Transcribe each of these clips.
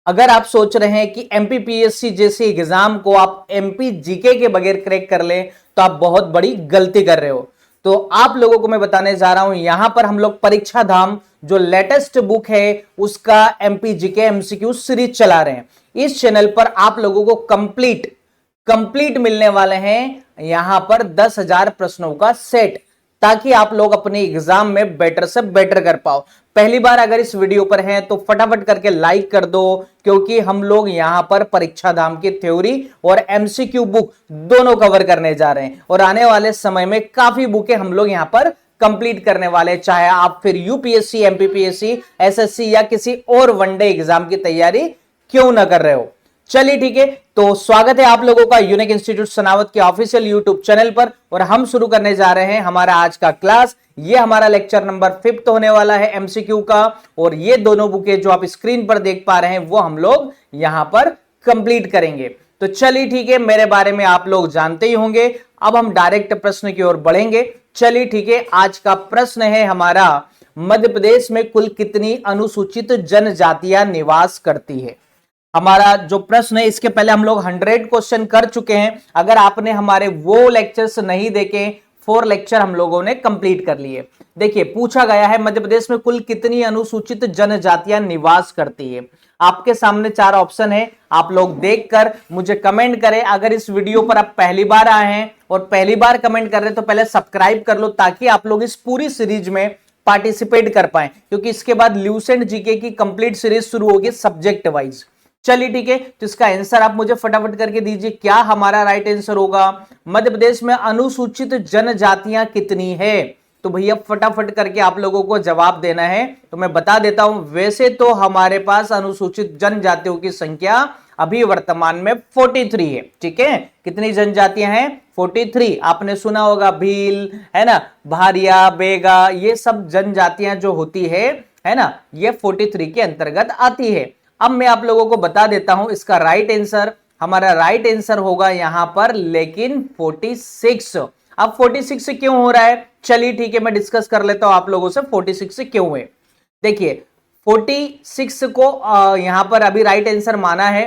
अगर आप सोच रहे हैं कि एमपीपीएससी जैसे एग्जाम को आप एमपी जीके के बगैर क्रैक कर लें तो आप बहुत बड़ी गलती कर रहे हो। तो आप लोगों को मैं बताने जा रहा हूं, यहां पर हम लोग परीक्षा धाम जो लेटेस्ट बुक है उसका एमपी जीके एमसीक्यू सीरीज चला रहे हैं। इस चैनल पर आप लोगों को कंप्लीट मिलने वाले हैं यहां पर 10,000 प्रश्नों का सेट, ताकि आप लोग अपने एग्जाम में बेटर से बेटर कर पाओ। पहली बार अगर इस वीडियो पर हैं तो फटाफट करके लाइक कर दो, क्योंकि हम लोग यहां पर परीक्षा धाम की थ्योरी और एमसीक्यू बुक दोनों कवर करने जा रहे हैं और आने वाले समय में काफी बुकें हम लोग यहां पर कंप्लीट करने वाले, चाहे आप फिर यूपीएससी, एमपीपीएससी, एसएससी या किसी और वनडे एग्जाम की तैयारी क्यों ना कर रहे हो। चलिए ठीक है, तो स्वागत है आप लोगों का यूनिक इंस्टीट्यूट सनावत के ऑफिशियल यूट्यूब चैनल पर और हम शुरू करने जा रहे हैं हमारा आज का क्लास। ये हमारा लेक्चर नंबर 5 होने वाला है एमसीक्यू का, और ये दोनों बुकें जो आप स्क्रीन पर देख पा रहे हैं वो हम लोग यहां पर कंप्लीट करेंगे। तो चलिए ठीक है, मेरे बारे में आप लोग जानते ही होंगे। अब हम डायरेक्ट प्रश्न की ओर बढ़ेंगे। चलिए ठीक है, आज का प्रश्न है हमारा, मध्य प्रदेश में कुल कितनी अनुसूचित जनजातियां निवास करती है। हमारा जो प्रश्न है इसके पहले हम लोग 100 क्वेश्चन कर चुके हैं। अगर आपने हमारे वो लेक्चर्स नहीं देखे, 4 लेक्चर हम लोगों ने कंप्लीट कर लिए। देखिए, पूछा गया है मध्य प्रदेश में कुल कितनी अनुसूचित जनजातियां निवास करती है। आपके सामने 4 ऑप्शन है, आप लोग देखकर मुझे कमेंट करें। अगर इस वीडियो पर आप पहली बार आए हैं और पहली बार कमेंट कर रहे हैं तो पहले सब्सक्राइब कर लो, ताकि आप लोग इस पूरी सीरीज में पार्टिसिपेट कर पाए, क्योंकि इसके बाद ल्यूसेंट जीके की कंप्लीट सीरीज शुरू होगी सब्जेक्ट वाइज। चलिए ठीक है, तो इसका आंसर आप मुझे फटाफट करके दीजिए, क्या हमारा राइट आंसर होगा। मध्य प्रदेश में अनुसूचित जनजातियां कितनी है, तो भैया फटाफट करके आप लोगों को जवाब देना है। तो मैं बता देता हूं, वैसे तो हमारे पास अनुसूचित जनजातियों की संख्या अभी वर्तमान में 43 है। ठीक है, कितनी जनजातियां हैं? 43। आपने सुना होगा भील, है ना, भारिया, बेगा, ये सब जनजातियां जो होती है ना, ये 43 के अंतर्गत आती है। अब मैं आप लोगों को बता देता हूं इसका राइट आंसर। हमारा राइट आंसर होगा यहां पर लेकिन 46। अब 46 से क्यों हो रहा है, चलिए ठीक है, मैं डिस्कस कर लेता हूं आप लोगों से 46 से क्यों है। देखिए, 46 को यहां पर अभी राइट आंसर माना है।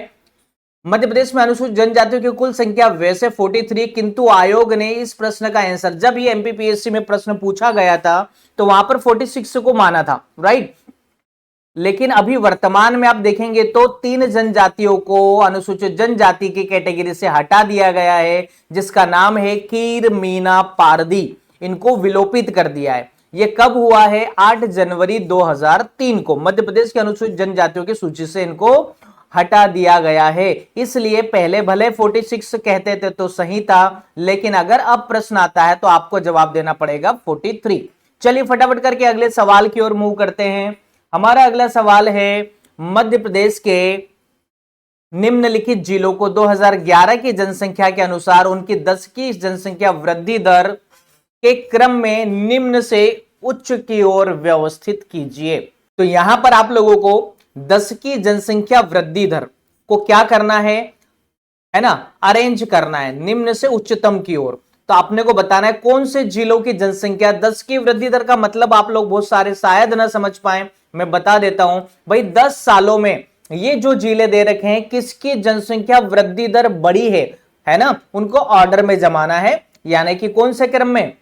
मध्य प्रदेश में अनुसूचित जनजातियों की कुल संख्या वैसे 43, किंतु आयोग ने इस प्रश्न का आंसर, जब ये एमपीपीएससी में प्रश्न पूछा गया था तो वहां पर 46 को माना था, राइट। लेकिन अभी वर्तमान में आप देखेंगे तो 3 जनजातियों को अनुसूचित जनजाति की कैटेगरी से हटा दिया गया है, जिसका नाम है कीर, मीना, पारदी। इनको विलोपित कर दिया है। यह कब हुआ है? 8 जनवरी 2003 को मध्य प्रदेश के अनुसूचित जनजातियों की सूची से इनको हटा दिया गया है। इसलिए पहले भले 46 कहते थे तो सही था, लेकिन अगर अब प्रश्न आता है तो आपको जवाब देना पड़ेगा 43। चलिए फटाफट करके अगले सवाल की ओर मूव करते हैं। हमारा अगला सवाल है, मध्य प्रदेश के निम्नलिखित जिलों को 2011 की जनसंख्या के अनुसार उनकी 10 की जनसंख्या वृद्धि दर के क्रम में निम्न से उच्च की ओर व्यवस्थित कीजिए। तो यहां पर आप लोगों को 10 की जनसंख्या वृद्धि दर को क्या करना है ना, अरेंज करना है निम्न से उच्चतम की ओर। तो आपने को बताना है कौन से जिलों की जनसंख्या 10 की वृद्धि दर का मतलब आप लोग बहुत सारे शायद ना समझ पाए, मैं बता देता हूं भाई। 10 सालों में ये जो जिले दे रखे हैं किसकी जनसंख्या वृद्धि दर बड़ी है ना, उनको ऑर्डर में जमाना है, यानी कि कौन से क्रम में?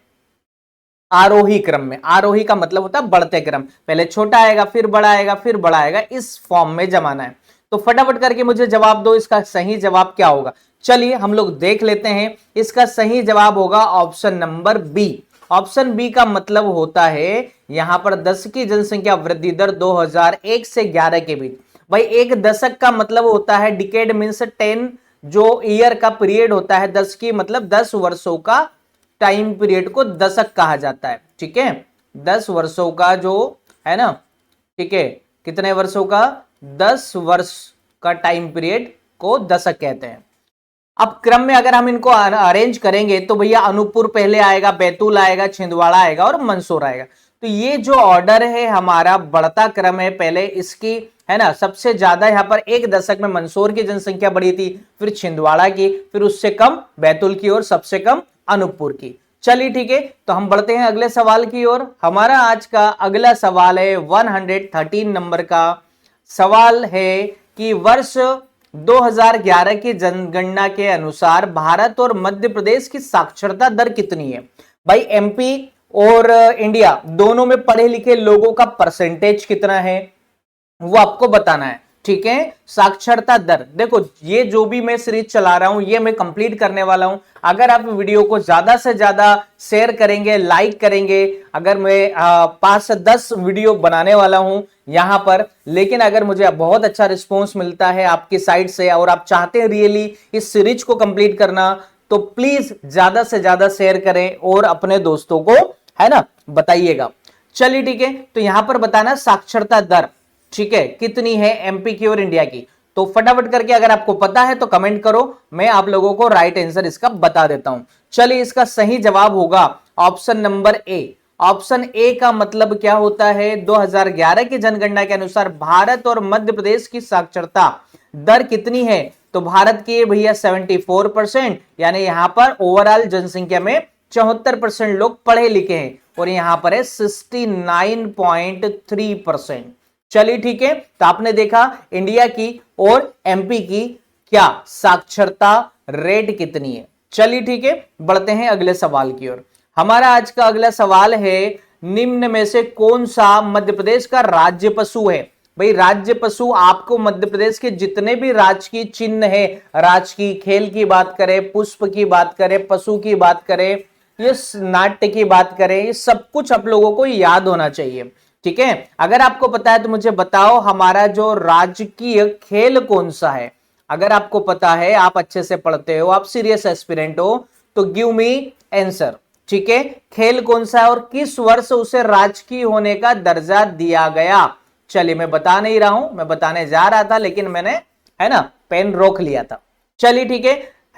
आरोही क्रम में। आरोही का मतलब होता है बढ़ते क्रम, पहले छोटा आएगा फिर बड़ा आएगा फिर बड़ा आएगा, इस फॉर्म में जमाना है। तो फटाफट करके मुझे जवाब दो, इसका सही जवाब क्या होगा। चलिए हम लोग देख लेते हैं। इसका सही जवाब होगा option number B. Option B का मतलब होता है यहां पर 10 की जनसंख्या वृद्धि दर 2001 से 11 के बीच। भाई एक दशक का मतलब होता है, डिकेड मींस 10 जो ईयर का पीरियड होता है, 10 की मतलब 10 वर्षों का टाइम पीरियड को दशक कहा जाता है। ठीक है, 10 वर्षों का जो है ना, ठीक है, कितने वर्षों का? 10 वर्ष का टाइम पीरियड को दशक कहते हैं। अब क्रम में अगर हम इनको अरेंज करेंगे तो भैया अनूपपुर पहले आएगा, बैतूल आएगा, छिंदवाड़ा आएगा और मंदसौर आएगा। तो ये जो ऑर्डर है हमारा बढ़ता क्रम है, पहले इसकी है ना सबसे ज्यादा यहां पर एक दशक में मंदसौर की जनसंख्या बढ़ी थी, फिर छिंदवाड़ा की, फिर उससे कम बैतूल की और सबसे कम अनूपपुर की। चलिए ठीक है, तो हम बढ़ते हैं अगले सवाल की ओर। हमारा आज का अगला सवाल है 113 नंबर का सवाल है कि वर्ष 2011 की जनगणना के अनुसार भारत और मध्य प्रदेश की साक्षरता दर कितनी है। भाई एमपी और इंडिया दोनों में पढ़े लिखे लोगों का परसेंटेज कितना है वो आपको बताना है। ठीक है, साक्षरता दर देखो, ये जो भी मैं सीरीज चला रहा हूं ये मैं कंप्लीट करने वाला हूं। अगर आप वीडियो को ज्यादा से ज्यादा शेयर करेंगे, लाइक करेंगे, अगर मैं 5 से 10 वीडियो बनाने वाला हूं यहां पर, लेकिन अगर मुझे बहुत अच्छा रिस्पॉन्स मिलता है आपकी साइड से और आप चाहते हैं रियली इस सीरीज को कंप्लीट करना, तो प्लीज ज्यादा से ज्यादा शेयर करें और अपने दोस्तों को, है ना, बताइएगा। चलिए ठीक है, तो यहां पर बताना साक्षरता दर, ठीक है, कितनी है एमपी की और इंडिया की। तो फटाफट करके अगर आपको पता है तो कमेंट करो, मैं आप लोगों को राइट आंसर इसका बता देता हूं। चलिए, इसका सही जवाब होगा option number A. Option A का मतलब क्या होता है, 2011 की जनगणना के अनुसार भारत और मध्य प्रदेश की साक्षरता दर कितनी है। तो भारत की भैया 74%, यानी यहां पर ओवरऑल जनसंख्या में 74% लोग पढ़े लिखे हैं और यहां पर है 69.3%। चलिए ठीक है, तो आपने देखा इंडिया की और एमपी की क्या साक्षरता रेट कितनी है। चलिए ठीक है, बढ़ते हैं अगले सवाल की ओर। हमारा आज का अगला सवाल है, निम्न में से कौन सा मध्य प्रदेश का राज्य पशु है। भाई राज्य पशु आपको मध्य प्रदेश के जितने भी राजकीय चिन्ह है, राजकीय खेल की बात करें, पुष्प की बात करें, पशु की बात करें, ये नाट्य की बात करें, ये सब कुछ आप लोगों को याद होना चाहिए। ठीक है, अगर आपको पता है तो मुझे बताओ हमारा जो राजकीय खेल कौन सा है। अगर आपको पता है, आप अच्छे से पढ़ते हो, आप सीरियस एस्पिरेंट हो, तो गिव मी आंसर। ठीक है, खेल कौन सा है और किस वर्ष उसे राजकीय होने का दर्जा दिया गया। चलिए, मैं बता नहीं रहा हूं, मैं बताने जा रहा था लेकिन मैंने, है ना, पेन रोक लिया था। चलिए ठीक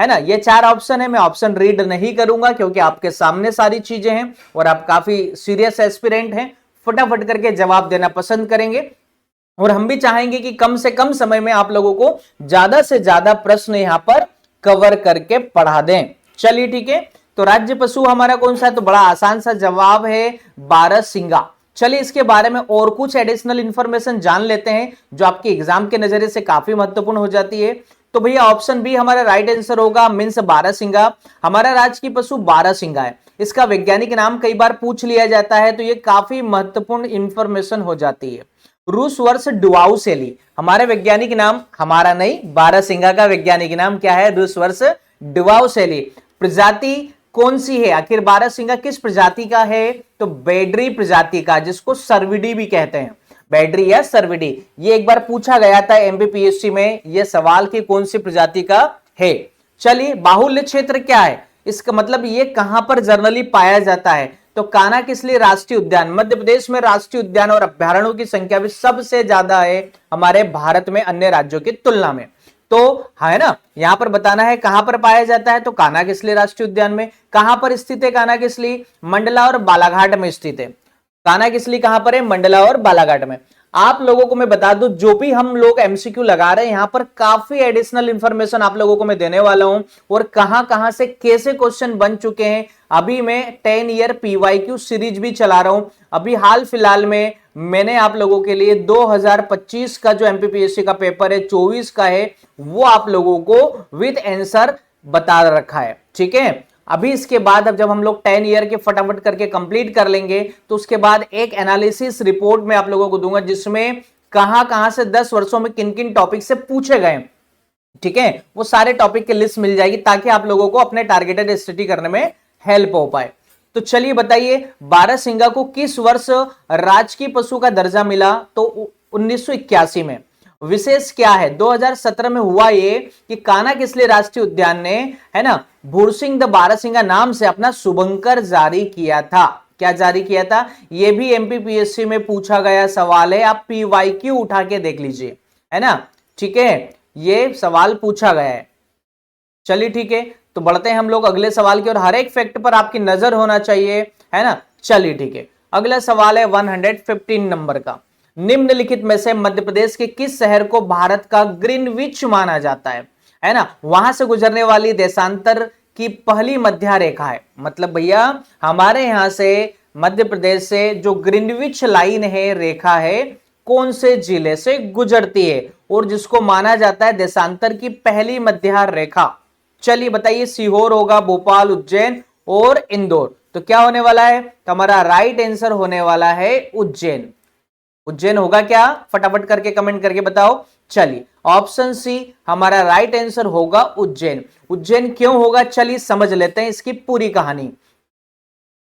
है ना, ये 4 ऑप्शन है, मैं ऑप्शन रीड नहीं करूंगा क्योंकि आपके सामने सारी चीजें हैं और आप काफी सीरियस एस्पिरेंट हैं, फटाफट करके जवाब देना पसंद करेंगे और हम भी चाहेंगे कि कम से कम समय में आप लोगों को ज्यादा से ज्यादा प्रश्न यहां पर कवर करके पढ़ा दें। चलिए ठीक है, तो राज्य पशु हमारा कौन सा है, तो बड़ा आसान सा जवाब है बारहसिंगा। चलिए, इसके बारे में और कुछ एडिशनल इंफॉर्मेशन जान लेते हैं जो आपके एग्जाम के नजरिए से काफी महत्वपूर्ण हो जाती है। तो भैया ऑप्शन बी हमारा राइट आंसर होगा, मींस बारहसिंगा। हमारा राजकीय पशु बारहसिंगा है। इसका वैज्ञानिक नाम कई बार पूछ लिया जाता है, तो ये काफी महत्वपूर्ण इंफॉर्मेशन हो जाती है। रूस वर्ष डुआउसेली, हमारे वैज्ञानिक नाम, हमारा नहीं, बारहसिंगा का वैज्ञानिक नाम क्या है, रूस वर्ष डुआउसेली। प्रजाति कौन सी है, आखिर बारहसिंगा किस प्रजाति का है, तो बेडरी प्रजाति का, जिसको सर्विडी भी कहते हैं, बेडरी या सर्विडी। ये एक बार पूछा गया था एमपीपीएससी में ये सवाल कि कौन सी प्रजाति का है। चलिए, बाहुल्य क्षेत्र क्या है, इसका मतलब ये कहां पर जनरली पाया जाता है, तो कान्हा-किसली राष्ट्रीय उद्यान। मध्य प्रदेश में राष्ट्रीय उद्यान और अभ्यारण्यों की संख्या भी सबसे ज्यादा है हमारे भारत में अन्य राज्यों की तुलना में। तो है ना, यहां पर बताना है कहां पर पाया जाता है, तो कान्हा-किसली राष्ट्रीय उद्यान में। कहां पर स्थित है कान्हा-किसली, मंडला और बालाघाट में स्थित है। कान्हा-किसली कहां पर है, मंडला और बालाघाट में। आप लोगों को मैं बता दूं, जो भी हम लोग एमसीक्यू लगा रहे हैं यहां पर काफी एडिशनल इंफॉर्मेशन आप लोगों को मैं देने वाला हूं और कहां कहां से कैसे क्वेश्चन बन चुके हैं। अभी मैं 10 ईयर पीवाईक्यू सीरीज भी चला रहा हूं। अभी हाल फिलहाल में मैंने आप लोगों के लिए 2025 का जो एमपीपीएससी का पेपर है, 24 का है, वो आप लोगों को विद आंसर बता रखा है। ठीक है, अभी इसके बाद अब जब हम लोग 10 ईयर के फटाफट करके कंप्लीट कर लेंगे तो उसके बाद एक एनालिसिस रिपोर्ट में आप लोगों को दूंगा जिसमें कहां कहां से 10 वर्षों में किन किन टॉपिक से पूछे गए। ठीक है, वो सारे टॉपिक की लिस्ट मिल जाएगी ताकि आप लोगों को अपने टारगेटेड स्टडी करने में हेल्प हो पाए। तो चलिए बताइए, बारहसिंगा को किस वर्ष राजकीय पशु का दर्जा मिला, तो 1981 में। विशेष क्या है, 2017 में हुआ ये कि कान्हा-किसली राष्ट्रीय उद्यान ने, है ना, भूरसिंह द बारहसिंगा नाम से अपना शुभंकर जारी किया था। क्या जारी किया था, ये भी एमपीपीएससी में पूछा गया सवाल है, आप पीवाईक्यू उठा के देख लीजिए, है ना। ठीक है, ये सवाल पूछा गया है। चलिए ठीक है, तो बढ़ते हैं हम लोग अगले सवाल की और हर एक फैक्ट पर आपकी नजर होना चाहिए, है ना। चलिए ठीक है, अगला सवाल है 115 नंबर का। निम्नलिखित में से मध्य प्रदेश के किस शहर को भारत का ग्रीनविच माना जाता है ना। वहां से गुजरने वाली देशांतर की पहली मध्य रेखा है, मतलब भैया हमारे यहां से मध्य प्रदेश से जो ग्रीनविच लाइन है, रेखा है, कौन से जिले से गुजरती है और जिसको माना जाता है देशांतर की पहली मध्य रेखा? चलिए बताइए, सीहोर होगा, भोपाल, उज्जैन और इंदौर। तो क्या होने वाला है? तो हमारा राइट आंसर होने वाला है उज्जैन। उज्जैन होगा क्या? फटाफट करके कमेंट करके बताओ। चलिए ऑप्शन सी हमारा राइट आंसर होगा उज्जैन। उज्जैन क्यों होगा, चलिए समझ लेते हैं इसकी पूरी कहानी।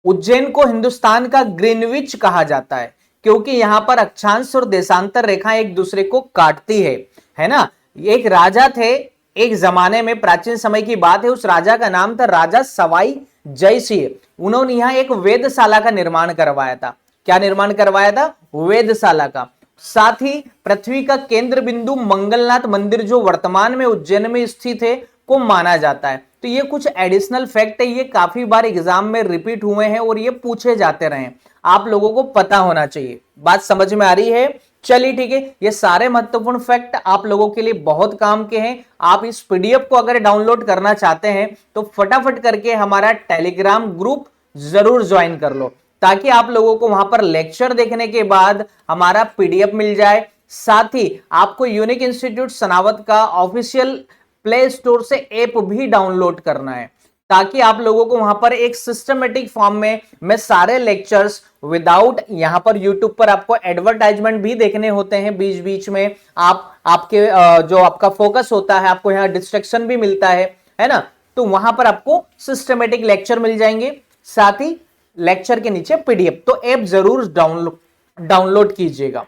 उज्जैन को हिंदुस्तान का ग्रीनविच कहा जाता है क्योंकि यहां पर अक्षांश और देशांतर रेखाएं एक दूसरे को काटती है ना। एक राजा थे एक जमाने में, प्राचीन समय की बात है, उस राजा का नाम था राजा सवाई जयसिंह। उन्होंने यहां एक वेधशाला का निर्माण करवाया था। क्या निर्माण करवाया था? वेधशाला का। साथ ही पृथ्वी का केंद्र बिंदु मंगलनाथ मंदिर जो वर्तमान में उज्जैन में स्थित है को माना जाता है। तो ये कुछ एडिशनल फैक्ट है, ये काफी बार एग्जाम में रिपीट हुए हैं और ये पूछे जाते रहे, आप लोगों को पता होना चाहिए। बात समझ में आ रही है? चलिए ठीक है, ये सारे महत्वपूर्ण फैक्ट आप लोगों के लिए बहुत काम के हैं। आप इस पीडीएफ को अगर डाउनलोड करना चाहते हैं तो फटाफट करके हमारा टेलीग्राम ग्रुप जरूर ज्वाइन कर लो, ताकि आप लोगों को वहां पर लेक्चर देखने के बाद हमारा पीडीएफ मिल जाए। साथ ही आपको यूनिक इंस्टीट्यूट सनावत का ऑफिशियल प्ले स्टोर से ऐप भी डाउनलोड करना है, ताकि आप लोगों को वहां पर एक सिस्टमेटिक फॉर्म में मैं सारे लेक्चर्स विदाउट, यहां पर यूट्यूब पर आपको एडवर्टाइजमेंट भी देखने होते हैं बीच बीच में, आपके जो आपका फोकस होता है, आपको यहाँ डिस्ट्रैक्शन भी मिलता है ना। तो वहां पर आपको सिस्टमेटिक लेक्चर मिल जाएंगे, साथ ही लेक्चर के नीचे पीडीएफ। तो ऐप जरूर डाउनलोड कीजिएगा।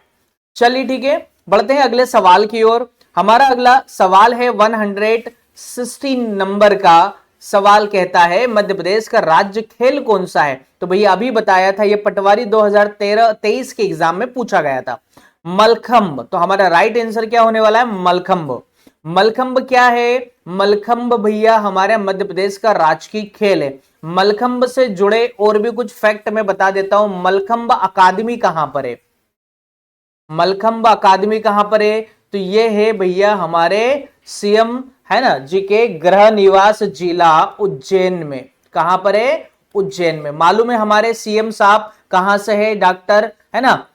चलिए ठीक है, बढ़ते हैं अगले सवाल की ओर। हमारा अगला सवाल है 116 नंबर का सवाल, कहता है मध्य प्रदेश का राज्य खेल कौन सा है? तो भैया अभी बताया था, ये पटवारी 2013-23 के एग्जाम में पूछा गया था। मलखंब। तो हमारा राइट आंसर क्या होने वाला है? मलखंब। मलखंब क्या है? मलखंब भैया हमारे मध्य प्रदेश का राजकीय खेल है। मलखंब से जुड़े और भी कुछ फैक्ट मैं बता देता हूं। मलखंब अकादमी कहां पर है? मलखंब अकादमी कहां पर है? तो ये है भैया हमारे सीएम है ना जी के गृह निवास जिला उज्जैन में। कहां पर है? उज्जैन में। मालूम है हमारे सीएम साहब कहां से है? डॉक्टर है ना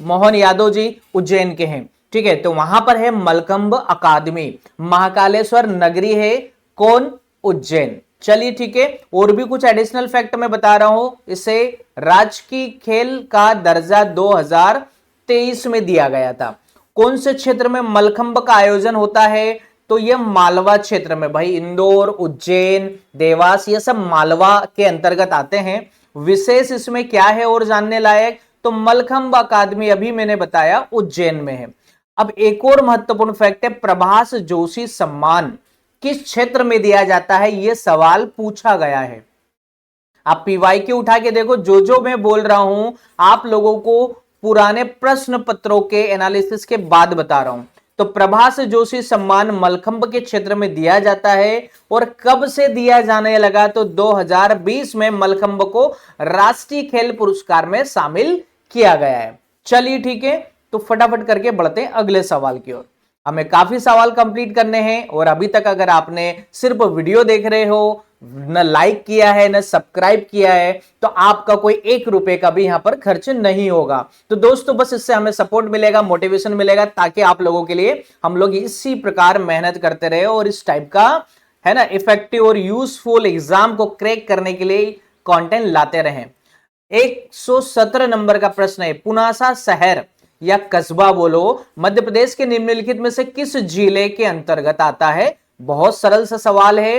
मोहन यादव जी उज्जैन के हैं। ठीक है, तो वहां पर है मलखंब अकादमी। महाकालेश्वर नगरी है कौन? उज्जैन। चलिए ठीक है, और भी कुछ एडिशनल फैक्ट मैं बता रहा हूं। इसे राजकीय खेल का दर्जा 2023 में दिया गया था। कौन से क्षेत्र में मलखंब का आयोजन होता है? तो यह मालवा क्षेत्र में। भाई इंदौर, उज्जैन, देवास ये सब मालवा के अंतर्गत आते हैं। विशेष इसमें क्या है और जानने लायक? तो मलखंब अकादमी अभी मैंने बताया उज्जैन में है। अब एक और महत्वपूर्ण फैक्ट है, प्रभास जोशी सम्मान किस क्षेत्र में दिया जाता है? यह सवाल पूछा गया है। आप पीवाईक्यू उठा के देखो, जो मैं बोल रहा हूं आप लोगों को पुराने प्रश्न पत्रों के एनालिसिस के बाद बता रहा हूं। तो प्रभास जोशी सम्मान मलखंब के क्षेत्र में दिया जाता है। और कब से दिया जाने लगा? तो 2020 में मलखंब को राष्ट्रीय खेल पुरस्कार में शामिल किया गया है। चलिए ठीक है, तो फटाफट करके बढ़ते हैं अगले सवाल की ओर। हमें काफी सवाल कंप्लीट करने हैं, और अभी तक अगर आपने सिर्फ वीडियो देख रहे हो, न लाइक किया है न सब्सक्राइब किया है, तो आपका कोई 1 रुपए का भी यहां पर खर्च नहीं होगा। तो दोस्तों बस इससे हमें सपोर्ट मिलेगा, मोटिवेशन मिलेगा, ताकि आप लोगों के लिए हम लोग इसी प्रकार मेहनत करते रहे और इस टाइप का है ना इफेक्टिव और यूजफुल एग्जाम को क्रैक करने के लिए कंटेंट लाते रहें। 117 नंबर का प्रश्न है, पुनासा शहर या कस्बा बोलो मध्य प्रदेश के निम्नलिखित में से किस जिले के अंतर्गत आता है? बहुत सरल सा सवाल है,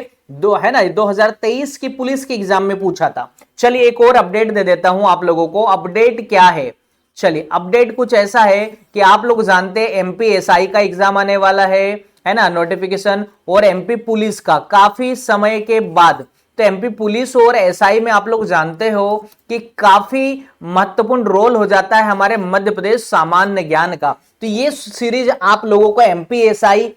है ना, 2023 की पुलिस के एग्जाम में पूछा था। चलिए एक और अपडेट दे देता हूं आप लोगों को। अपडेट क्या है? चलिए अपडेट कुछ ऐसा है कि आप लोग जानते हैं एमपीएसआई का एग्जाम आने वाला है ना, नोटिफिकेशन, और एमपी पुलिस का काफी समय के बाद। तो एमपी पुलिस और एसआई में आप लोग जानते हो कि काफी महत्वपूर्ण रोल हो जाता है हमारे मध्य प्रदेश सामान्य ज्ञान का। तो ये सीरीज आप लोगों को एमपीएसआई,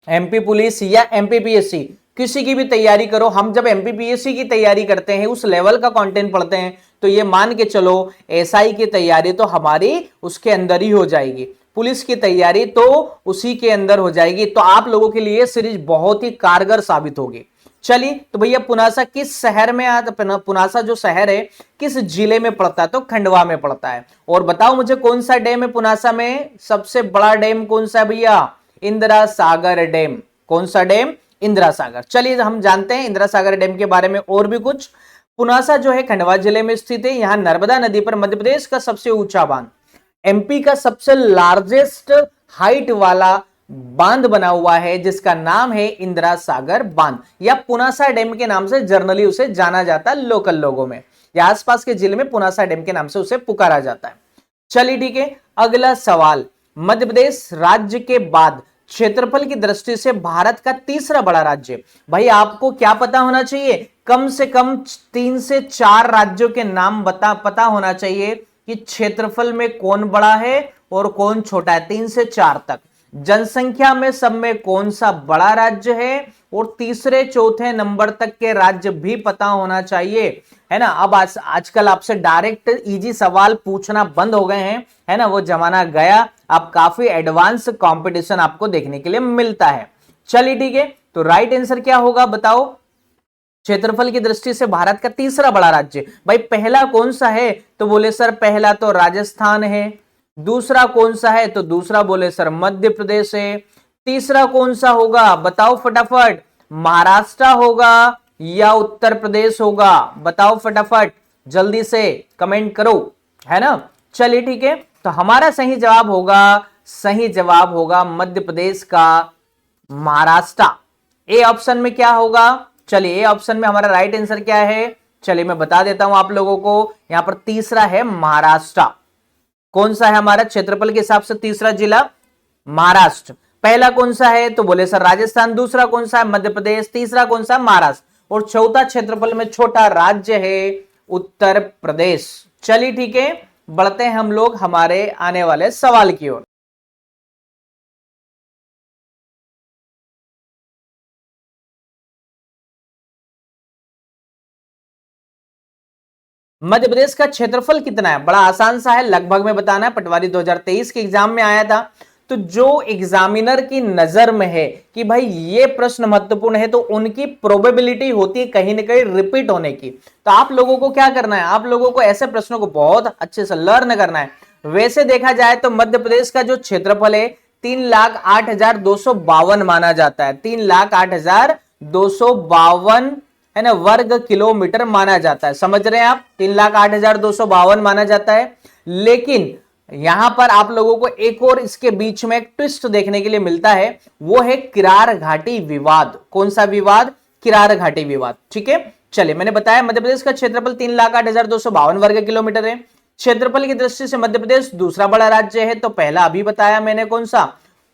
एमपी पुलिस या एमपीपीएससी किसी की भी तैयारी करो, हम जब एमपीपीएससी की तैयारी करते हैं, उस लेवल का कंटेंट पढ़ते हैं, तो ये मान के चलो एसआई की तैयारी तो हमारी उसके अंदर ही हो जाएगी, पुलिस की तैयारी तो उसी के अंदर हो जाएगी। तो आप लोगों के लिए सीरीज बहुत ही कारगर साबित होगी। चलिए, तो भैया पुनासा किस शहर में आता, पुनासा जो शहर है किस जिले में पड़ता है, तो खंडवा में पड़ता है। और बताओ मुझे कौन सा डैम है पुनासा में, सबसे बड़ा डैम कौन सा है भैया, इंदिरा सागर डैम। कौन सा डैम, इंदिरा सागर। चलिए हम जानते हैं इंदिरा सागर डैम के बारे में और भी कुछ। पुनासा जो है खंडवा जिले में स्थित है, यहां नर्मदा नदी पर मध्य प्रदेश का सबसे ऊंचा बांध, एमपी का सबसे लार्जेस्ट हाइट वाला बांध बना हुआ है जिसका नाम है इंदिरा सागर बांध, या पुनासा डैम के नाम से जर्नली उसे जाना जाता है लोकल लोगों में, या आसपास के जिले में पुनासा डैम के नाम से उसे पुकारा जाता है। चलिए ठीक है, अगला सवाल, मध्य प्रदेश राज्य के बाद क्षेत्रफल की दृष्टि से भारत का तीसरा बड़ा राज्य। भाई आपको क्या पता होना चाहिए, कम से कम 3 से 4 राज्यों के नाम पता होना चाहिए कि क्षेत्रफल में कौन बड़ा है और कौन छोटा है, 3 से 4 तक। जनसंख्या में सब में कौन सा बड़ा राज्य है, और तीसरे चौथे नंबर तक के राज्य भी पता होना चाहिए, है ना। अब आजकल आपसे डायरेक्ट इजी सवाल पूछना बंद हो गए हैं, है ना, वो जमाना गया। अब काफी एडवांस कंपटीशन आपको देखने के लिए मिलता है। चलिए ठीक है, तो राइट आंसर क्या होगा बताओ, क्षेत्रफल की दृष्टि से भारत का तीसरा बड़ा राज्य। भाई पहला कौन सा है, तो बोले सर पहला तो राजस्थान है। दूसरा कौन सा है, तो दूसरा बोले सर मध्य प्रदेश है। तीसरा कौन सा होगा बताओ फटाफट, महाराष्ट्र होगा या उत्तर प्रदेश होगा, बताओ फटाफट जल्दी से कमेंट करो, है ना। चलिए ठीक है, तो हमारा सही जवाब होगा मध्य प्रदेश का महाराष्ट्र। ए ऑप्शन में क्या होगा, चलिए ए ऑप्शन में हमारा राइट आंसर क्या है, चलिए मैं बता देता हूं आप लोगों को। यहां पर तीसरा है महाराष्ट्र। कौन सा है हमारा क्षेत्रफल के हिसाब से तीसरा जिला, महाराष्ट्र। पहला कौन सा है, तो बोले सर राजस्थान। दूसरा कौन सा है, मध्य प्रदेश। तीसरा कौन सा, महाराष्ट्र। और चौथा क्षेत्रफल में छोटा राज्य है उत्तर प्रदेश। चलिए ठीक है, बढ़ते हैं हम लोग हमारे आने वाले सवाल की ओर। मध्य प्रदेश का क्षेत्रफल कितना है, बड़ा आसान सा है, लगभग में बताना है। पटवारी 2023 के एग्जाम में आया था, तो जो एग्जामिनर की नजर में है कि भाई ये प्रश्न महत्वपूर्ण है, तो उनकी प्रोबेबिलिटी होती है कहीं ना कहीं रिपीट होने की। तो आप लोगों को क्या करना है, आप लोगों को ऐसे प्रश्नों को बहुत अच्छे से लर्न करना है। वैसे देखा जाए तो मध्य प्रदेश का जो क्षेत्रफल है 3,08,252 माना जाता है, 3,08,252 है ना वर्ग किलोमीटर माना जाता है। समझ रहे हैं आप, 3,08,252 माना जाता है। लेकिन यहां पर आप लोगों को एक और इसके बीच में एक ट्विस्ट देखने के लिए मिलता है, वो है किरार घाटी विवाद। कौन सा विवाद, किरार घाटी विवाद। ठीक है, चलिए मैंने बताया मध्य प्रदेश का क्षेत्रफल 3,08,252 वर्ग किलोमीटर है। क्षेत्रफल की दृष्टि से मध्य प्रदेश दूसरा बड़ा राज्य है, तो पहला अभी बताया मैंने कौन सा,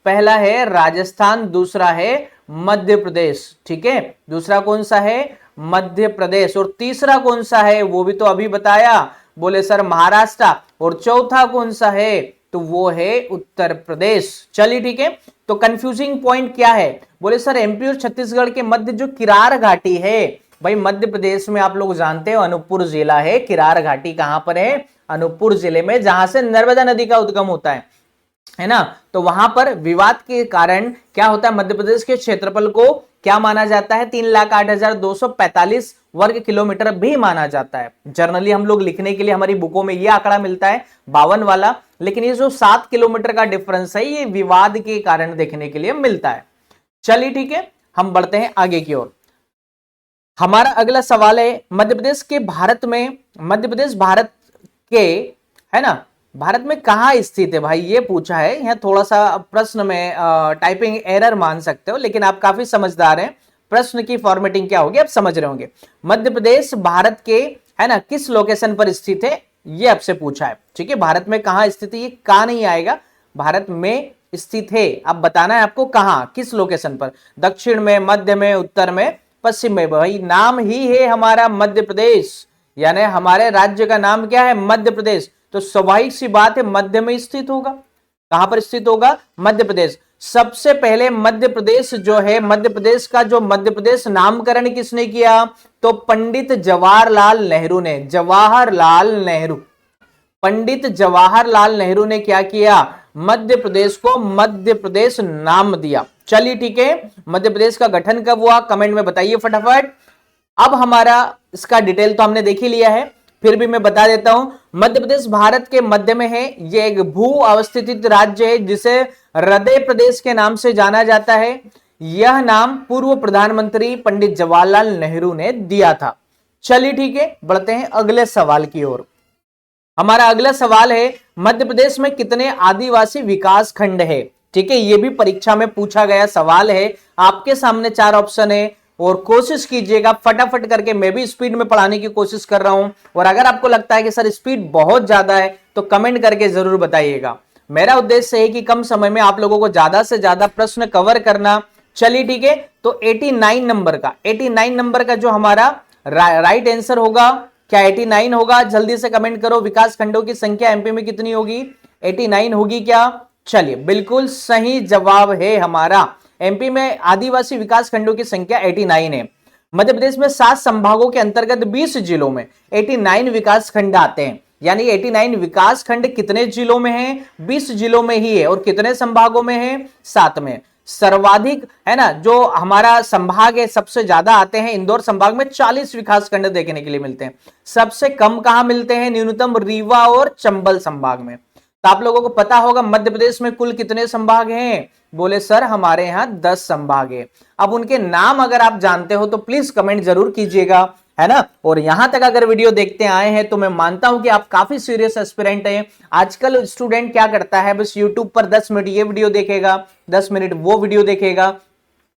पहला है राजस्थान, दूसरा है मध्य प्रदेश। ठीक है, दूसरा कौन सा है, मध्य प्रदेश। और तीसरा कौन सा है, वो भी तो अभी बताया, बोले सर महाराष्ट्र। और चौथा कौन सा है, तो वो है उत्तर प्रदेश। चलिए ठीक है, तो कंफ्यूजिंग पॉइंट क्या है, बोले सर एमपी और छत्तीसगढ़ के मध्य जो किरार घाटी है, भाई मध्य प्रदेश में आप लोग जानते हो अनूपपुर जिला है, किरार घाटी कहां पर है, अनूपपुर जिले में, जहां से नर्मदा नदी का उद्गम होता है ना। तो वहां पर विवाद के कारण क्या होता है, मध्य प्रदेश के क्षेत्रफल को क्या माना जाता है, 3,08,245 वर्ग किलोमीटर भी माना जाता है। जर्नली हम लोग लिखने के लिए हमारी बुकों में यह आंकड़ा मिलता है 52 वाला, लेकिन ये जो 7 किलोमीटर का डिफरेंस है ये विवाद के कारण देखने के लिए मिलता है। चलिए ठीक है, हम बढ़ते हैं आगे की ओर। हमारा अगला सवाल है, मध्य प्रदेश भारत के, है ना, भारत में कहां स्थित है, भाई ये पूछा है। यहां थोड़ा सा प्रश्न में टाइपिंग एरर मान सकते हो, लेकिन आप काफी समझदार हैं, प्रश्न की फॉर्मेटिंग क्या होगी आप समझ रहे होंगे। मध्य प्रदेश भारत के, है ना, किस लोकेशन पर स्थित है, ये आपसे पूछा है। ठीक है, भारत में कहां स्थित है, ये कहां नहीं आएगा, भारत में स्थित है, अब बताना है आपको कहां, किस लोकेशन पर, दक्षिण में, मध्य में, उत्तर में, पश्चिम में। भाई नाम ही है हमारा मध्य प्रदेश, यानी हमारे राज्य का नाम क्या है, मध्य प्रदेश। तो स्वाभाविक सी बात है मध्य में स्थित होगा। कहां पर स्थित होगा, मध्य प्रदेश। सबसे पहले मध्य प्रदेश जो है, मध्य प्रदेश का जो मध्य प्रदेश नामकरण किसने किया, तो पंडित जवाहरलाल नेहरू ने। पंडित जवाहरलाल नेहरू ने क्या किया, मध्य प्रदेश को मध्य प्रदेश नाम दिया। चलिए ठीक है, मध्य प्रदेश का गठन कब हुआ कमेंट में बताइए फटाफट। अब हमारा इसका डिटेल तो हमने देख ही लिया है, फिर भी मैं बता देता हूं। मध्य प्रदेश भारत के मध्य में है, यह एक भू अवस्थित राज्य है जिसे हृदय प्रदेश के नाम से जाना जाता है। यह नाम पूर्व प्रधानमंत्री पंडित जवाहरलाल नेहरू ने दिया था। चलिए ठीक है, बढ़ते हैं अगले सवाल की ओर। हमारा अगला सवाल है, मध्य प्रदेश में कितने आदिवासी विकास खंड है? ठीक है, यह भी परीक्षा में पूछा गया सवाल है। आपके सामने 4 ऑप्शन है और कोशिश कीजिएगा फटाफट करके, मैं भी स्पीड में पढ़ाने की कोशिश कर रहा हूं। और अगर आपको लगता है कि सर स्पीड बहुत ज्यादा है तो कमेंट करके जरूर बताइएगा। मेरा उद्देश्य है कि कम समय में आप लोगों को ज्यादा से ज्यादा प्रश्न कवर करना। चलिए ठीक है, तो 89 नंबर का जो हमारा राइट आंसर होगा, क्या 89 होगा? जल्दी से कमेंट करो। विकास खंडों की संख्या एमपी में कितनी होगी? 89 होगी क्या? चलिए, बिल्कुल सही जवाब है हमारा। एमपी में आदिवासी विकास खंडों की संख्या 89 है। मध्य प्रदेश में 7 संभागों के अंतर्गत 20 जिलों में 89 विकास खंड आते हैं। यानी 89 विकास खंड कितने जिलों में है? 20 जिलों में ही है। और कितने संभागों में है? 7 में। सर्वाधिक है ना, जो हमारा संभाग है सबसे ज्यादा आते हैं इंदौर संभाग में, 40 विकास खंड देखने के लिए मिलते हैं। सबसे कम कहां मिलते हैं? न्यूनतम रीवा और चंबल संभाग में। तो आप लोगों को पता होगा मध्य प्रदेश में कुल कितने संभाग हैं? बोले सर हमारे यहां 10 संभाग है। अब उनके नाम अगर आप जानते हो तो प्लीज कमेंट जरूर कीजिएगा, है ना। और यहां तक अगर वीडियो देखते आए हैं तो मैं मानता हूं कि आप काफी सीरियस एस्पिरेंट हैं। आजकल स्टूडेंट क्या करता है, बस यूट्यूब पर 10 मिनट ये वीडियो देखेगा, 10 मिनट वो वीडियो देखेगा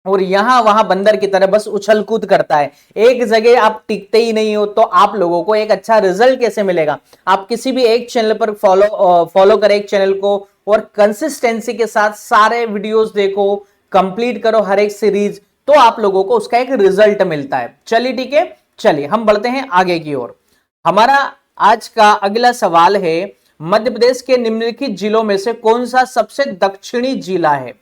और यहां वहां बंदर की तरह बस उछल कूद करता है। एक जगह आप टिकते ही नहीं हो, तो आप लोगों को एक अच्छा रिजल्ट कैसे मिलेगा? आप किसी भी एक चैनल पर फॉलो करें एक चैनल को और कंसिस्टेंसी के साथ सारे वीडियोस देखो, कंप्लीट करो हर एक सीरीज, तो आप लोगों को उसका एक रिजल्ट मिलता है। चलिए ठीक है, चलिए हम बढ़ते हैं आगे की ओर। हमारा आज का अगला सवाल है, मध्य प्रदेश के निम्नलिखित जिलों में से कौन सा सबसे दक्षिणी जिला है?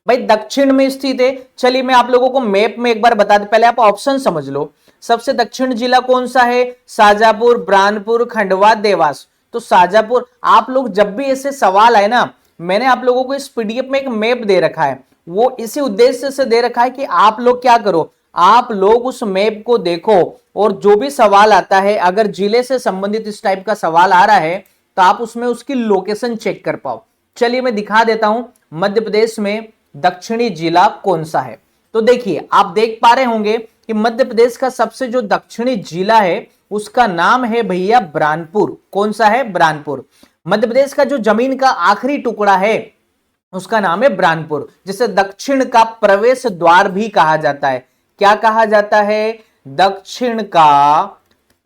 भाई दक्षिण में स्थित है। चलिए मैं आप लोगों को मैप में एक बार बता दूं, पहले आप ऑप्शन समझ लो। सबसे दक्षिण जिला कौन सा है? शाजापुर, बुरहानपुर, खंडवा, देवास। तो शाजापुर, आप लोग जब भी ऐसे सवाल आए ना, मैंने आप लोगों को इस पीडीएफ में एक मैप दे रखा है। वो इसी उद्देश्य से दे रखा है कि आप लोग क्या करो, आप लोग उस मैप को देखो और जो भी सवाल आता है, अगर जिले से संबंधित इस टाइप का सवाल आ रहा है तो आप उसमें उसकी लोकेशन चेक कर पाओ। चलिए मैं दिखा देता हूं मध्य प्रदेश में दक्षिणी जिला कौन सा है। तो देखिए, आप देख पा रहे होंगे कि मध्य प्रदेश का सबसे जो दक्षिणी जिला है उसका नाम है भैया बुरहानपुर। कौन सा है? बुरहानपुर। मध्य प्रदेश का जो जमीन का आखिरी टुकड़ा है उसका नाम है बुरहानपुर, जिसे दक्षिण का प्रवेश द्वार भी कहा जाता है। क्या कहा जाता है? दक्षिण का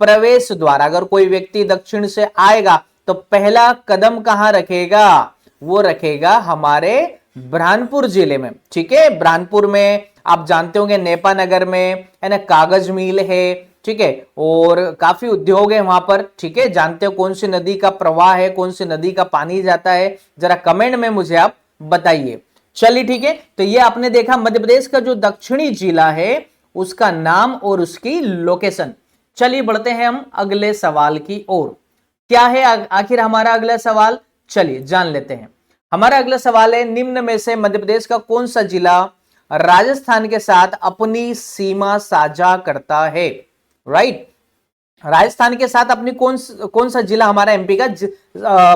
प्रवेश द्वार। अगर कोई व्यक्ति दक्षिण से आएगा तो पहला कदम कहां रखेगा? वो रखेगा हमारे बुरहानपुर जिले में। ठीक है, बुरहानपुर में आप जानते होंगे नेपा नगर में है ना, कागज मिल है। ठीक है, और काफी उद्योग है वहां पर। ठीक है, जानते हो कौन सी नदी का प्रवाह है, कौन सी नदी का पानी जाता है? जरा कमेंट में मुझे आप बताइए। चलिए ठीक है, तो ये आपने देखा मध्य प्रदेश का जो दक्षिणी जिला है उसका नाम और उसकी लोकेशन। चलिए बढ़ते हैं हम अगले सवाल की ओर। क्या है आखिर हमारा अगला सवाल? चलिए जान लेते हैं। हमारा अगला सवाल है, निम्न में से मध्य प्रदेश का कौन सा जिला राजस्थान के साथ अपनी सीमा साझा करता है? राइट, राजस्थान के साथ अपनी कौन सा जिला हमारा एमपी का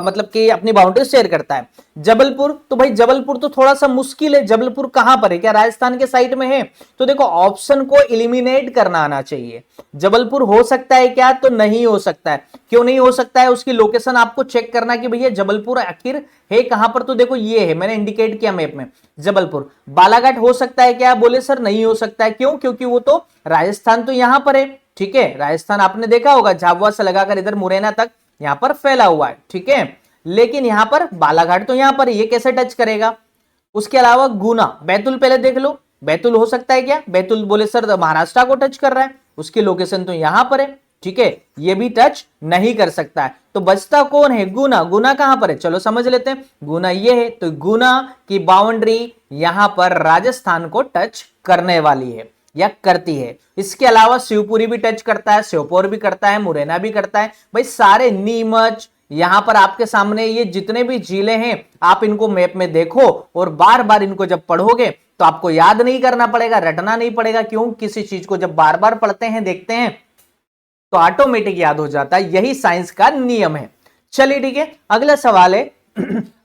मतलब कि अपनी बाउंड्री शेयर करता है? जबलपुर। तो भाई जबलपुर तो थोड़ा सा मुश्किल है, जबलपुर कहां पर है? क्या राजस्थान के साइड में है? तो देखो ऑप्शन को एलिमिनेट करना आना चाहिए। जबलपुर हो सकता है क्या? तो नहीं हो सकता है। क्यों नहीं हो सकता है? उसकी लोकेशन आपको चेक करना कि भैया जबलपुर आखिर है कहां पर। तो देखो ये है, मैंने इंडिकेट किया मैप में जबलपुर। बालाघाट हो सकता है क्या? बोले सर नहीं हो सकता है। क्यों? क्योंकि वो तो राजस्थान तो यहां पर है। ठीक है, राजस्थान आपने देखा होगा झाबुआ से लगाकर इधर मुरैना तक यहां पर फैला हुआ है। ठीक है, लेकिन यहां पर बालाघाट तो यहां पर, ये कैसे टच करेगा? उसके अलावा गुना, बैतूल पहले देख लो, बैतूल हो सकता है क्या? बैतूल बोले सर महाराष्ट्र को टच कर रहा है, उसकी लोकेशन तो यहां पर है। ठीक है, ये भी टच नहीं कर सकता है। तो बचता कौन है? गुना। गुना कहां पर है? चलो समझ लेते हैं। गुना ये है, तो गुना की बाउंड्री यहां पर राजस्थान को टच करने वाली है या करती है। इसके अलावा शिवपुरी भी टच करता है, श्योपुर भी करता है, मुरैना भी करता है। भाई सारे नीमच यहां पर आपके सामने ये जितने भी जिले हैं आप इनको मैप में देखो और बार बार इनको जब पढ़ोगे तो आपको याद नहीं करना पड़ेगा, रटना नहीं पड़ेगा। क्यों? किसी चीज को जब बार बार पढ़ते हैं, देखते हैं तो ऑटोमेटिक याद हो जाता है। यही साइंस का नियम है। चलिए ठीक है, अगला सवाल है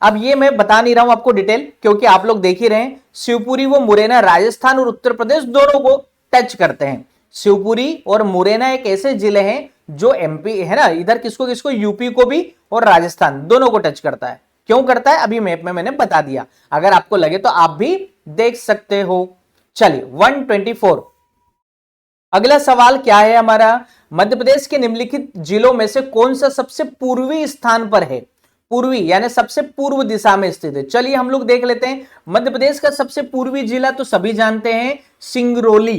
अब ये मैं बता नहीं रहा हूं आपको डिटेल, क्योंकि आप लोग देख ही रहे हैं शिवपुरी व मुरैना राजस्थान और उत्तर प्रदेश दोनों को टच करते हैं। शिवपुरी और मुरैना एक ऐसे जिले हैं जो एमपी है ना, इधर किसको किसको, यूपी को भी और राजस्थान दोनों को टच करता है। क्यों करता है अभी मैप में मैंने बता दिया, अगर आपको लगे तो आप भी देख सकते हो। चलिए 124, अगला सवाल क्या है हमारा, मध्य प्रदेश के निम्नलिखित जिलों में से कौन सा सबसे पूर्वी स्थान पर है? पूर्वी यानी सबसे पूर्व दिशा में स्थित है। चलिए हम लोग देख लेते हैं। मध्य प्रदेश का सबसे पूर्वी जिला तो सभी जानते हैं, सिंगरौली।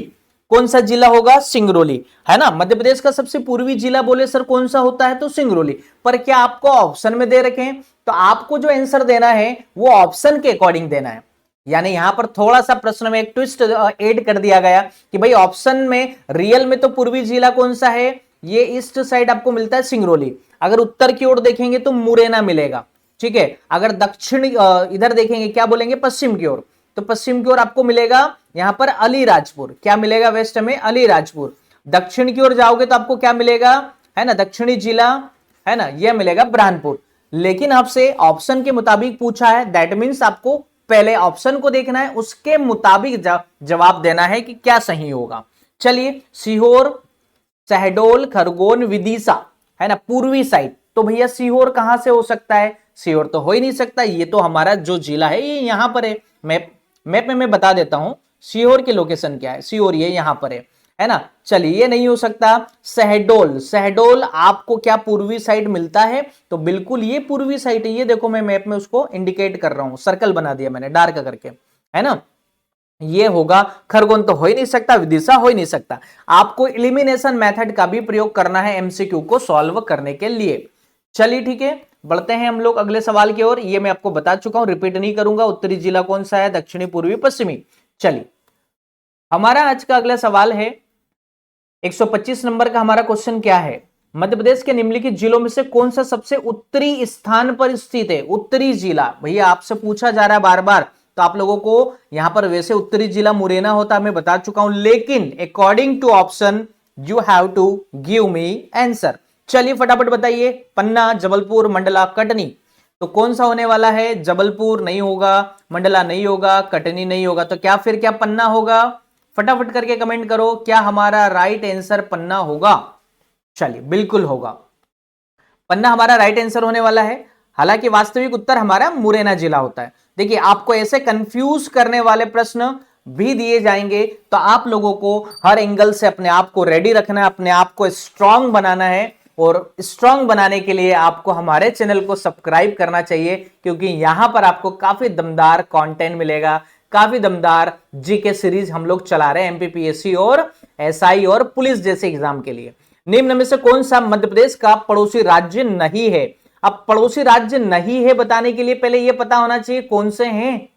कौन सा जिला होगा? सिंगरौली, है ना। मध्य प्रदेश का सबसे पूर्वी जिला बोले सर कौन सा होता है, तो सिंगरौली। पर क्या आपको ऑप्शन में दे रखे हैं, तो आपको जो आंसर देना है वो ऑप्शन के अकॉर्डिंग देना है। यानी यहां पर थोड़ा सा प्रश्न में एक ट्विस्ट ऐड कर दिया गया कि भाई ऑप्शन में रियल में तो पूर्वी जिला कौन सा है, ये ईस्ट साइड आपको मिलता है सिंगरौली। अगर उत्तर की ओर देखेंगे तो मुरैना मिलेगा, ठीक है। अगर दक्षिण इधर देखेंगे क्या बोलेंगे, पश्चिम की ओर, तो पश्चिम की ओर आपको मिलेगा यहां पर अलीराजपुर। क्या मिलेगा वेस्ट में? अलीराजपुर। दक्षिण की ओर जाओगे तो आपको क्या मिलेगा, है ना, दक्षिणी जिला, है ना, यह मिलेगा बुरहानपुर। लेकिन आपसे ऑप्शन के मुताबिक पूछा है, दैट मीन्स आपको पहले ऑप्शन को देखना है, उसके मुताबिक जवाब देना है कि क्या सही होगा। चलिए, सीहोर, शहडोल, खरगोन, विदिशा, है ना, पूर्वी साइड। तो भैया सीहोर कहां से हो सकता है? सीहोर तो हो ही नहीं सकता, ये तो हमारा जो जिला है ये यहां पर है। मैप में मैं बता देता हूं सीहोर की लोकेशन क्या है। सीहोर ये यहां पर है ना। चलिए ये नहीं हो सकता। शहडोल, शहडोल आपको क्या पूर्वी साइड मिलता है? तो बिल्कुल ये पूर्वी साइड है। ये देखो मैं मैप में उसको इंडिकेट कर रहा हूं, सर्कल बना दिया मैंने डार्क करके, है ना। ये होगा। खरगोन तो हो ही नहीं सकता, विदिशा हो ही नहीं सकता। आपको एलिमिनेशन मेथड का भी प्रयोग करना है एमसीक्यू को सॉल्व करने के लिए। चलिए ठीक है, बढ़ते हैं हम लोग अगले सवाल की ओर। ये मैं आपको बता चुका हूं, रिपीट नहीं करूंगा। उत्तरी जिला कौन सा है, दक्षिणी, पूर्वी, पश्चिमी। चलिए हमारा आज का अगला सवाल है 125 नंबर का। हमारा क्वेश्चन क्या है, मध्य प्रदेश के निम्नलिखित जिलों में से कौन सा सबसे उत्तरी स्थान पर स्थित है? उत्तरी जिला भैया आपसे पूछा जा रहा है बार बार, तो आप लोगों को यहां पर वैसे उत्तरी जिला मुरैना होता मैं बता चुका हूं, लेकिन according to option you have to give me answer. चलिए फटाफट बताइए, पन्ना, जबलपुर, मंडला, कटनी। तो कौन सा होने वाला है? जबलपुर नहीं होगा, मंडला नहीं होगा, कटनी नहीं होगा, तो क्या फिर क्या पन्ना होगा? फटाफट करके कमेंट करो, क्या हमारा राइट आंसर पन्ना होगा? चलिए बिल्कुल होगा, पन्ना हमारा राइट आंसर होने वाला है। हालांकि वास्तविक उत्तर हमारा मुरैना जिला होता है। देखिए आपको ऐसे कंफ्यूज करने वाले प्रश्न भी दिए जाएंगे, तो आप लोगों को हर एंगल से अपने आप को रेडी रखना है, अपने आप को स्ट्रांग बनाना है। और स्ट्रांग बनाने के लिए आपको हमारे चैनल को सब्सक्राइब करना चाहिए, क्योंकि यहां पर आपको काफी दमदार कंटेंट मिलेगा, काफी दमदार जीके सीरीज हम लोग चला रहे हैं एमपीपीएससी और एसआई और पुलिस जैसे एग्जाम के लिए। निम्न में से कौन सा मध्य प्रदेश का पड़ोसी राज्य नहीं है? अब पड़ोसी राज्य नहीं है बताने के लिए पहले यह पता होना चाहिए कौन से हैं।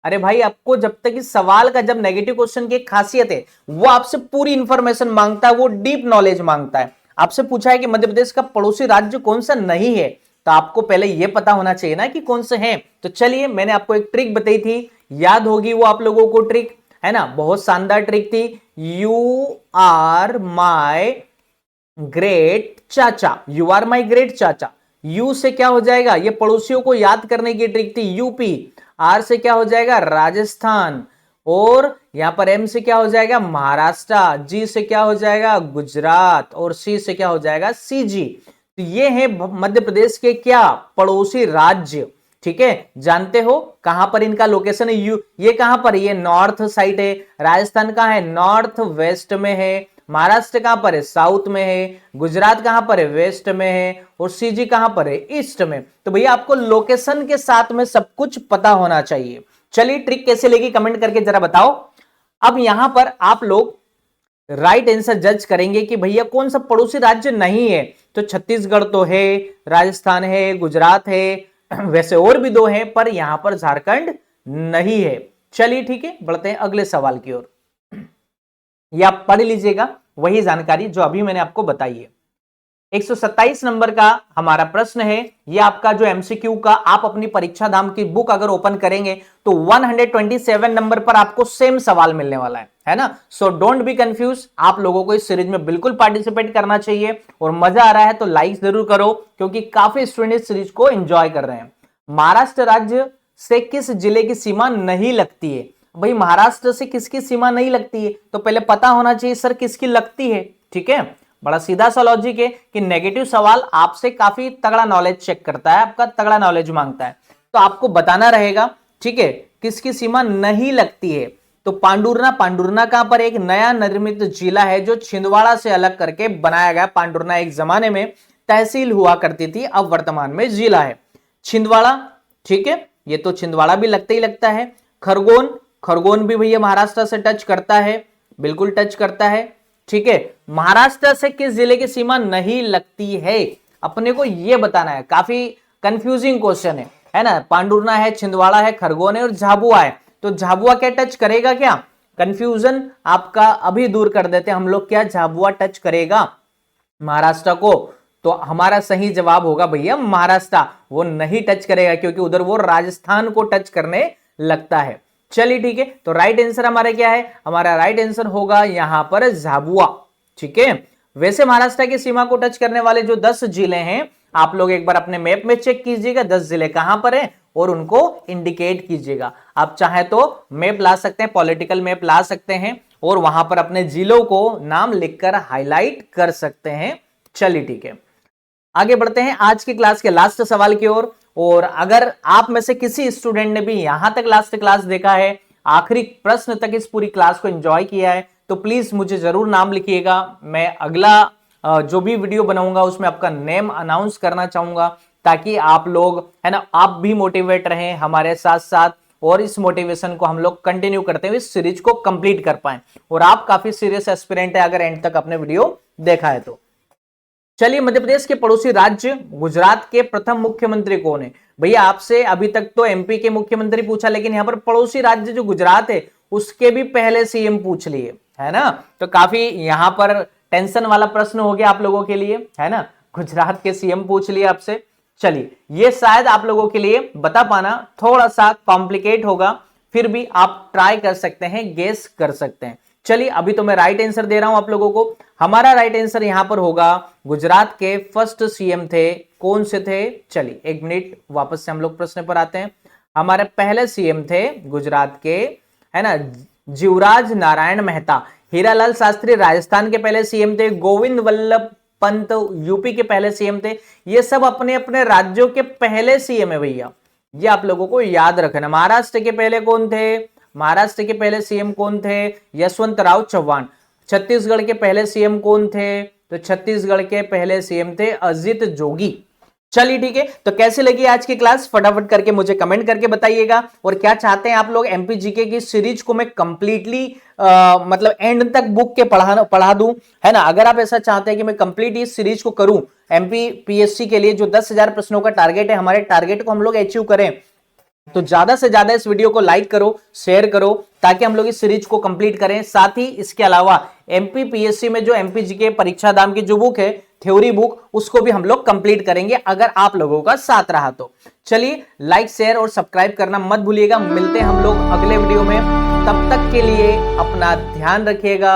अरे भाई आपको जब तक इस सवाल का, जब नेगेटिव क्वेश्चन की खासियत है वो आपसे पूरी इंफॉर्मेशन मांगता है, वो डीप नॉलेज मांगता है। आपसे पूछा है कि मध्य प्रदेश का पड़ोसी राज्य कौन सा नहीं है, तो आपको पहले यह पता होना चाहिए ना कि कौन से हैं। तो चलिए मैंने आपको एक ट्रिक बताई थी, याद होगी वो आप लोगों को ट्रिक, है ना, बहुत शानदार ट्रिक थी। यू आर माई ग्रेट चाचा, यू आर माई ग्रेट चाचा। यू से क्या हो जाएगा, ये पड़ोसियों को याद करने की ट्रिक थी, यूपी। आर से क्या हो जाएगा, राजस्थान। और यहां पर एम से क्या हो जाएगा, महाराष्ट्र। जी से क्या हो जाएगा, गुजरात। और सी से क्या हो जाएगा, सीजी। तो ये है मध्य प्रदेश के क्या, पड़ोसी राज्य। ठीक है, जानते हो कहां पर इनका लोकेशन है? ये कहां पर, ये नॉर्थ साइड है। राजस्थान कहां है, नॉर्थ वेस्ट में है। महाराष्ट्र कहां पर है, साउथ में है। गुजरात कहां पर है, वेस्ट में है। और सीजी कहां पर है, ईस्ट में। तो भैया आपको लोकेशन के साथ में सब कुछ पता होना चाहिए। चलिए ट्रिक कैसे लेगी कमेंट करके जरा बताओ। अब यहां पर आप लोग राइट आंसर जज करेंगे कि भैया कौन सा पड़ोसी राज्य नहीं है। तो छत्तीसगढ़ तो है, राजस्थान है, गुजरात है, वैसे और भी दो हैं, पर यहां पर झारखंड नहीं है। चलिए ठीक है, बढ़ते हैं अगले सवाल की ओर। या पढ़ लीजिएगा वही जानकारी जो अभी मैंने आपको बताई है। 127 नंबर का हमारा प्रश्न है। ये आपका जो एमसीक्यू का, आप अपनी परीक्षा धाम की बुक अगर ओपन करेंगे तो 127 नंबर पर आपको सेम सवाल मिलने वाला है ना। सो डोंट बी कंफ्यूज, आप लोगों को इस सीरीज में बिल्कुल पार्टिसिपेट करना चाहिए और मजा आ रहा है तो लाइक जरूर करो, क्योंकि काफी स्टूडेंट इस सीरीज को एंजॉय कर रहे हैं। महाराष्ट्र राज्य से किस जिले की सीमा नहीं लगती है? भाई महाराष्ट्र से किसकी सीमा नहीं लगती है तो पहले पता होना चाहिए सर किसकी लगती है। ठीक है, बड़ा सीधा सा लॉजिक है कि नेगेटिव सवाल आपसे काफी तगड़ा नॉलेज चेक करता है, आपका तगड़ा नॉलेज मांगता है, तो आपको बताना रहेगा। ठीक है, किसकी सीमा नहीं लगती है तो पांडुरना। पांडुरना कहां पर? एक नया निर्मित जिला है जो छिंदवाड़ा से अलग करके बनाया गया। पांडुरना एक जमाने में तहसील हुआ करती थी, अब वर्तमान में जिला है छिंदवाड़ा। ठीक है, ये तो छिंदवाड़ा भी लगता ही लगता है। खरगोन, खरगोन भी भैया महाराष्ट्र से टच करता है, बिल्कुल टच करता है। ठीक है, महाराष्ट्र से किस जिले की सीमा नहीं लगती है अपने को ये बताना है। काफी कंफ्यूजिंग क्वेश्चन है ना। पांडुरना है, छिंदवाड़ा है, खरगोन है और झाबुआ है, तो झाबुआ क्या टच करेगा? क्या कंफ्यूजन आपका अभी दूर कर देते हैं हम लोग, क्या झाबुआ टच करेगा महाराष्ट्र को? तो हमारा सही जवाब होगा भैया महाराष्ट्र, वो नहीं टच करेगा क्योंकि उधर वो राजस्थान को टच करने लगता है। चलिए ठीक है, तो राइट आंसर हमारा क्या है? हमारा राइट आंसर होगा यहां पर झाबुआ। ठीक है, वैसे महाराष्ट्र की सीमा को टच करने वाले जो 10 जिले हैं, आप लोग एक बार अपने मैप में चेक कीजिएगा 10 जिले कहां पर है और उनको इंडिकेट कीजिएगा। आप चाहे तो मैप ला सकते हैं, पॉलिटिकल मैप ला सकते हैं और वहां पर अपने जिलों को नाम लिखकर हाईलाइट कर सकते हैं। चलिए ठीक है, आगे बढ़ते हैं आज की क्लास के लास्ट सवाल की ओर। और अगर आप में से किसी स्टूडेंट ने भी यहां तक लास्ट क्लास देखा है, आखिरी प्रश्न तक इस पूरी क्लास को एंजॉय किया है, तो प्लीज मुझे जरूर नाम लिखिएगा। मैं अगला जो भी वीडियो बनाऊंगा उसमें आपका नेम अनाउंस करना चाहूंगा, ताकि आप लोग है ना, आप भी मोटिवेट रहें हमारे साथ साथ, और इस मोटिवेशन को हम लोग कंटिन्यू करते हुए इस सीरीज को कंप्लीट कर पाए। और आप काफी सीरियस एस्पिरेंट है अगर एंड तक आपने वीडियो देखा है तो। चलिए, मध्य प्रदेश के पड़ोसी राज्य गुजरात के प्रथम मुख्यमंत्री कौन है? भैया आपसे अभी तक तो एमपी के मुख्यमंत्री पूछा, लेकिन यहां पर पड़ोसी राज्य जो गुजरात है उसके भी पहले सीएम पूछ लिए, है ना। तो काफी यहां पर टेंशन वाला प्रश्न हो गया आप लोगों के लिए, है ना। गुजरात के सीएम पूछ लिए आपसे। चलिए, ये शायद आप लोगों के लिए बता पाना थोड़ा सा कॉम्प्लिकेट होगा, फिर भी आप ट्राई कर सकते हैं, गेस कर सकते हैं। चलिए, अभी तो मैं राइट आंसर दे रहा हूं आप लोगों को। हमारा राइट आंसर यहां पर होगा, गुजरात के फर्स्ट सीएम थे, कौन से थे? चलिए एक मिनट, वापस से हम लोग प्रश्न पर आते हैं। हमारे पहले सीएम थे गुजरात के, है ना, जीवराज नारायण मेहता। हीरालाल शास्त्री राजस्थान के पहले सीएम थे। गोविंद वल्लभ पंत यूपी के पहले सीएम थे। ये सब अपने अपने राज्यों के पहले सीएम है भैया, ये आप लोगों को याद रखना। महाराष्ट्र के पहले कौन थे? महाराष्ट्र के पहले सीएम कौन थे? यशवंत राव चौहान। छत्तीसगढ़ के पहले सीएम कौन थे? तो छत्तीसगढ़ के पहले सीएम थे अजित जोगी। चलिए ठीक है, तो कैसे लगी आज की क्लास फटाफट करके मुझे कमेंट करके बताइएगा। और क्या चाहते हैं आप लोग एमपी जीके की सीरीज को मैं कंप्लीटली मतलब एंड तक बुक के पढ़ा दूं, है ना। अगर आप ऐसा चाहते हैं कि मैं कंप्लीट इस सीरीज को करूं एमपी पीएससी के लिए, जो 10,000 प्रश्नों का टारगेट है, हमारे टारगेट को हम लोग अचीव करें, तो ज्यादा से ज्यादा इस वीडियो को लाइक करो, शेयर करो, ताकि हम लोग इस सीरीज को कंप्लीट करें। साथ ही इसके अलावा एमपी पीएससी में जो एमपी जीके परीक्षा दाम की जो बुक है, थ्योरी बुक, उसको भी हम लोग कंप्लीट करेंगे अगर आप लोगों का साथ रहा तो। चलिए, लाइक शेयर और सब्सक्राइब करना मत भूलिएगा। मिलते हैं हम लोग अगले वीडियो में, तब तक के लिए अपना ध्यान रखिएगा।